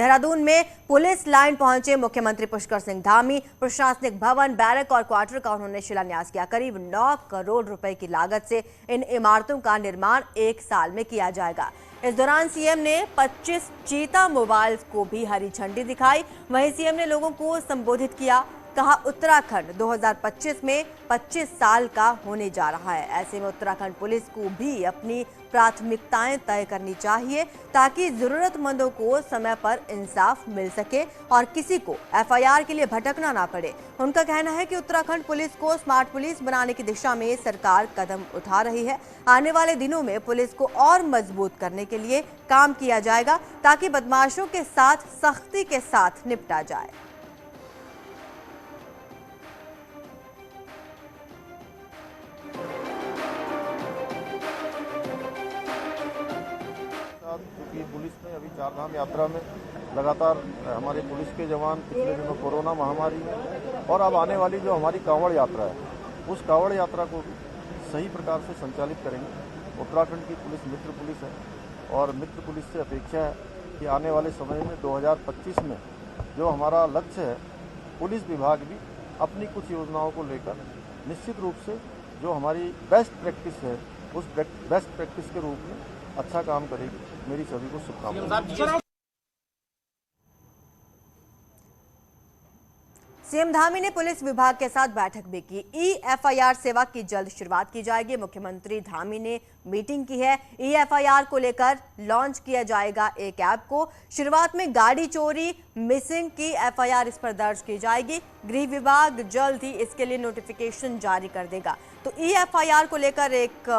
देहरादून में police line पहुंचे मुख्यमंत्री पुष्कर सिंह धामी। प्रशासनिक भवन, बैरक और क्वार्टर का उन्होंने शिलान्यास किया। करीब 9 करोड़ रुपए की लागत से इन इमारतों का निर्माण 1 साल में किया जाएगा। इस दौरान सीएम ने 25 चीता मोबाइल्स को भी हरी झंडी दिखाई। वहीं सीएम ने लोगों को संबोधित किया। कहा, उत्तराखंड 2025 में 25 साल का होने जा रहा है। ऐसे में उत्तराखंड पुलिस को भी अपनी प्राथमिकताएं तय करनी चाहिए ताकि जरूरतमंदों को समय पर इंसाफ मिल सके और किसी को एफआईआर के लिए भटकना ना पड़े। उनका कहना है कि उत्तराखंड पुलिस को स्मार्ट पुलिस बनाने की दिशा में सरकार कदम उठा रही है। आने वाले दिनों में पुलिस को और मजबूत करने के लिए काम किया जाएगा ताकि बदमाशों के साथ सख्ती के साथ निपटा जाए। क्योंकि पुलिस में अभी चारधाम यात्रा में लगातार हमारे पुलिस के जवान पिछले दिनों कोरोना महामारी में और अब आने वाली जो हमारी कांवड़ यात्रा है, उस कांवड़ यात्रा को सही प्रकार से संचालित करेंगे। उत्तराखंड की पुलिस मित्र पुलिस है और मित्र पुलिस से अपेक्षा है कि आने वाले समय में 2025 में जो हमारा लक्ष्य है, पुलिस विभाग भी अपनी कुछ योजनाओं को लेकर निश्चित रूप से जो हमारी बेस्ट प्रैक्टिस है, उस बेस्ट प्रैक्टिस के रूप में अच्छा काम करेगी। मेरी सभी को शुभकामनाएं। सीएम धामी ने पुलिस विभाग के साथ बैठक भी की। ई-एफआईआर सेवा की जल्द शुरुआत की जाएगी। मुख्यमंत्री धामी ने मीटिंग की है। ई-एफआईआर को लेकर लॉन्च किया जाएगा एक ऐप को। शुरुआत में गाड़ी चोरी, मिसिंग की एफआईआर इस पर दर्ज की जाएगी। गृह विभाग जल्द ही इसके लिए नोटिफिकेशन जारी कर देगा। तो ई-एफआईआर को लेकर एक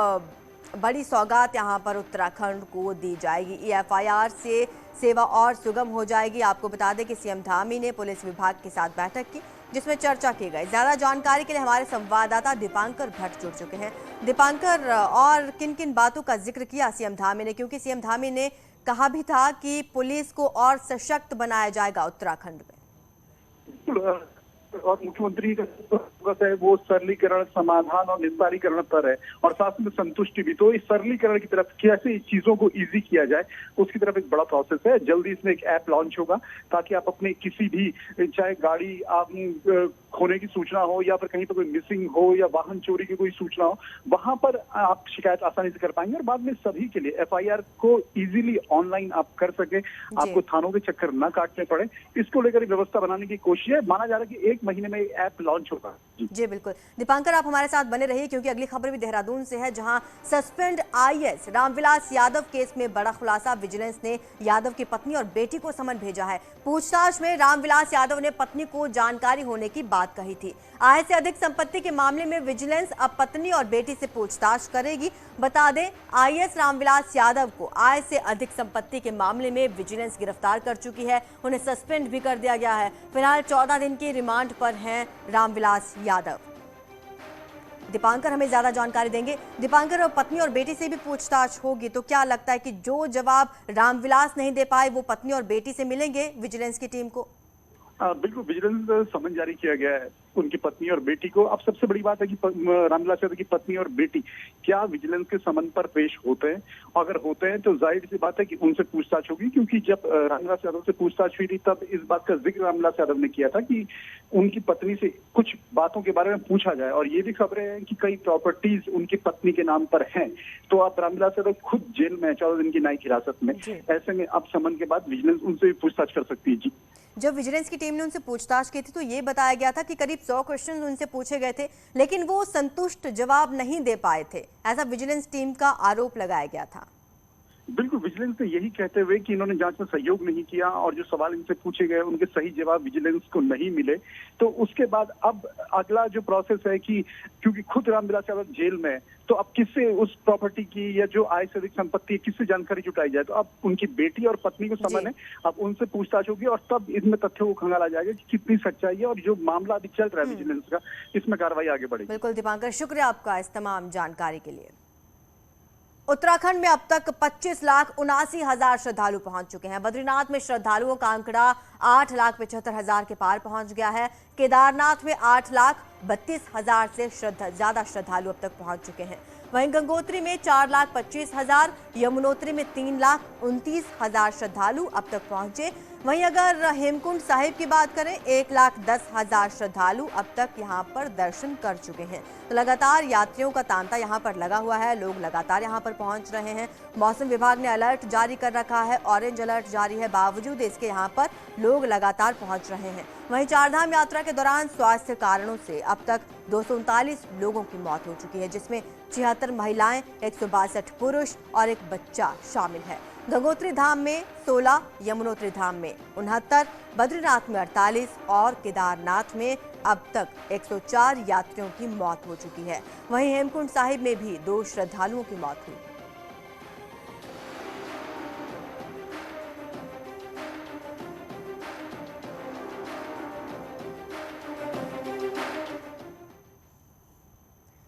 बड़ी सौगात यहां पर उत्तराखंड को दी जाएगी। ई-एफआईआर से सेवा और सुगम हो जाएगी। आपको बता दें कि सीएम धामी ने पुलिस विभाग के साथ बैठक की जिसमें चर्चा की गई। ज्यादा जानकारी के लिए हमारे संवाददाता दीपांकर भट्ट जुड़ चुके हैं। दीपांकर, और किन किन बातों का जिक्र किया सीएम धामी ने, क्योंकि सीएम धामी ने कहा भी था कि पुलिस को और सशक्त बनाया जाएगा उत्तराखंड में। और मुख्यमंत्री का फोकस है वो सरलीकरण, समाधान और निस्तारीकरण पर है और साथ में संतुष्टि भी। तो इस सरलीकरण की तरफ कैसे इस चीजों को इजी किया जाए, उसकी तरफ एक बड़ा प्रोसेस है। जल्दी इसमें एक ऐप लॉन्च होगा ताकि आप अपने किसी भी, चाहे गाड़ी आप खोने की सूचना हो या फिर कहीं पर कोई मिसिंग हो या वाहन चोरी की कोई सूचना हो, वहां पर आप शिकायत आसानी से कर पाएंगे और बाद में सभी के लिए एफआईआर को इजीली ऑनलाइन आप कर सके, आपको थानों के चक्कर न काटने पड़े। इसको लेकर व्यवस्था बनाने की कोशिश है। माना जा रहा है कि 1 महीने में ऐप लॉन्च होगा। जी बिल्कुल। दीपांकर, आप हमारे साथ बने रहिए क्योंकि अगली खबर भी देहरादून से है, जहां suspend IAS Ramvilas Yadav case में बड़ा खुलासा। विजिलेंस ने यादव की पत्नी और बेटी को समन भेजा है। पूछताछ में रामविलास यादव ने पत्नी को जानकारी होने की बात कही थी। आय से अधिक संपत्ति के मामले में विजिलेंस अब पत्नी और बेटी से पूछताछ करेगी। बता दें, आईएएस रामविलास यादव को आय से अधिक संपत्ति के मामले में विजिलेंस गिरफ्तार कर चुकी है। उन्हें सस्पेंड भी कर दिया गया है। फिलहाल 14 दिन की रिमांड पर हैं रामविलास यादव। दीपांकर हमें ज्यादा जानकारी देंगे। दीपांकर, पत्नी और बेटी से भी पूछताछ होगी, तो क्या लगता है कि जो जवाब रामविलास नहीं दे पाए वो पत्नी और बेटी से मिलेंगे विजिलेंस की टीम को? बिल्कुल, विजिलेंस समन जारी किया गया है उनकी पत्नी और बेटी को। अब सबसे बड़ी बात है कि रामविलास यादव की पत्नी और बेटी क्या विजिलेंस के समन पर पेश होते हैं। अगर होते हैं तो जाहिर सी बात है कि उनसे पूछताछ होगी, क्योंकि जब रामविलास यादव से पूछताछ हुई थी तब इस बात का जिक्र रामविलास यादव ने किया था कि उनकी पत्नी से कुछ बातों के बारे में पूछा जाए। और ये भी खबरें हैं कि कई प्रॉपर्टीज उनकी पत्नी के नाम पर हैं। तो अब रामविलास यादव खुद जेल में 14 दिन की न्यायिक हिरासत में। ऐसे में अब समन के बाद विजिलेंस उनसे भी पूछताछ कर सकती है। जी, जब विजिलेंस की टीम ने उनसे पूछताछ की थी तो ये बताया गया था कि करीब 100 क्वेश्चन उनसे पूछे गए थे, लेकिन वो संतुष्ट जवाब नहीं दे पाए थे। ऐसा विजिलेंस टीम का आरोप लगाया गया था। बिल्कुल, विजिलेंस ने यही कहते हुए कि इन्होंने जांच में सहयोग नहीं किया और जो सवाल इनसे पूछे गए उनके सही जवाब विजिलेंस को नहीं मिले। तो उसके बाद अब अगला जो प्रोसेस है कि क्योंकि खुद रामविलास यादव जेल में, तो अब किससे उस प्रॉपर्टी की या जो आय से अधिक संपत्ति है किससे जानकारी जुटाई जाए। तो अब उनकी बेटी और पत्नी को समन है, अब उनसे पूछताछ होगी और तब इसमें तथ्यों को खंगाला जाएगा कि कितनी सच्चाई है और जो मामला अभी चल रहा है विजिलेंस का, इसमें कार्रवाई आगे बढ़ेगी। बिल्कुल दीपांकर, शुक्रिया आपका इस तमाम जानकारी के लिए। उत्तराखंड में अब तक 25,79,000 श्रद्धालु पहुंच चुके हैं। बद्रीनाथ में श्रद्धालुओं का आंकड़ा 8,75,000 के पार पहुंच गया है। केदारनाथ में 8 लाख 32,000 से ज्यादा श्रद्धालु अब तक पहुंच चुके हैं। वहीं गंगोत्री में 4,25,000, यमुनोत्री में 3,29,000 श्रद्धालु अब तक पहुंचे। वहीं अगर हेमकुंड साहिब की बात करें, 1,10,000 श्रद्धालु अब तक यहां पर दर्शन कर चुके हैं। तो लगातार यात्रियों का तांता यहां पर लगा हुआ है, लोग लगातार यहां पर पहुंच रहे हैं। मौसम विभाग ने अलर्ट जारी कर रखा है, ऑरेंज अलर्ट जारी है, बावजूद इसके यहां पर लोग लगातार पहुंच रहे हैं। वहीं चारधाम यात्रा के दौरान स्वास्थ्य कारणों से अब तक 239 लोगों की मौत हो चुकी है, जिसमें 76 महिलाएं, 162 पुरुष और एक बच्चा शामिल है। गंगोत्री धाम में 16, यमुनोत्री धाम में 69, बद्रीनाथ में 48 और केदारनाथ में अब तक 104 यात्रियों की मौत हो चुकी है। वहीं हेमकुंड साहिब में भी 2 श्रद्धालुओं की मौत हुई।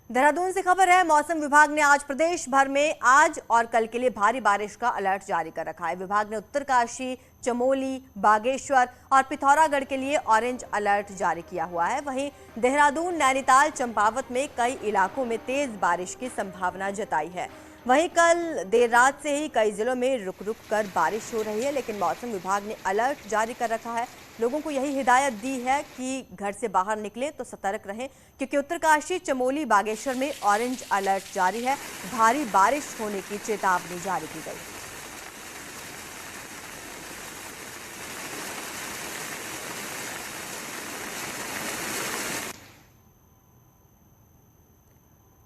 देहरादून से खबर है, मौसम विभाग ने आज प्रदेश भर में आज और कल के लिए भारी बारिश का अलर्ट जारी कर रखा है। विभाग ने उत्तरकाशी, चमोली, बागेश्वर और पिथौरागढ़ के लिए ऑरेंज अलर्ट जारी किया हुआ है। वहीं देहरादून, नैनीताल, चंपावत में कई इलाकों में तेज बारिश की संभावना जताई है। वहीं कल देर रात से ही कई जिलों में रुक रुक कर बारिश हो रही है, लेकिन मौसम विभाग ने अलर्ट जारी कर रखा है। लोगों को यही हिदायत दी है कि घर से बाहर निकलें तो सतर्क रहें, क्योंकि उत्तरकाशी, चमोली, बागेश्वर में ऑरेंज अलर्ट जारी है। भारी बारिश होने की चेतावनी जारी की गई।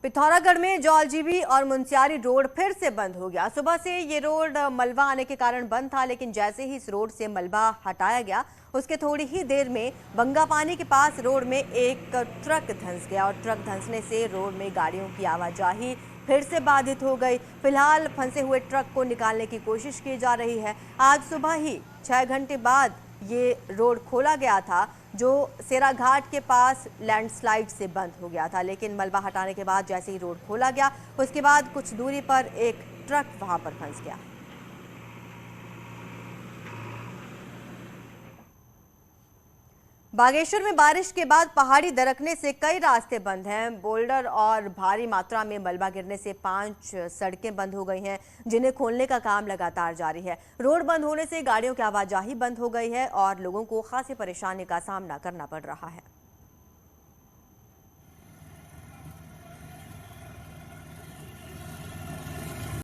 पिथौरागढ़ में जौलजीबी और मुंसियारी रोड फिर से बंद हो गया। सुबह से ये रोड मलबा आने के कारण बंद था, लेकिन जैसे ही इस रोड से मलबा हटाया गया, उसके थोड़ी ही देर में बंगापानी के पास रोड में एक ट्रक धंस गया और ट्रक धंसने से रोड में गाड़ियों की आवाजाही फिर से बाधित हो गई। फिलहाल फंसे हुए ट्रक को निकालने की कोशिश की जा रही है। आज सुबह ही 6 घंटे बाद ये रोड खोला गया था, जो सेराघाट के पास लैंडस्लाइड से बंद हो गया था, लेकिन मलबा हटाने के बाद जैसे ही रोड खोला गया, उसके बाद कुछ दूरी पर एक ट्रक वहां पर फंस गया। बागेश्वर में बारिश के बाद पहाड़ी दरकने से कई रास्ते बंद हैं। बोल्डर और भारी मात्रा में मलबा गिरने से 5 सड़कें बंद हो गई हैं, जिन्हें खोलने का काम लगातार जारी है। रोड बंद होने से गाड़ियों की आवाजाही बंद हो गई है और लोगों को खासी परेशानी का सामना करना पड़ रहा है।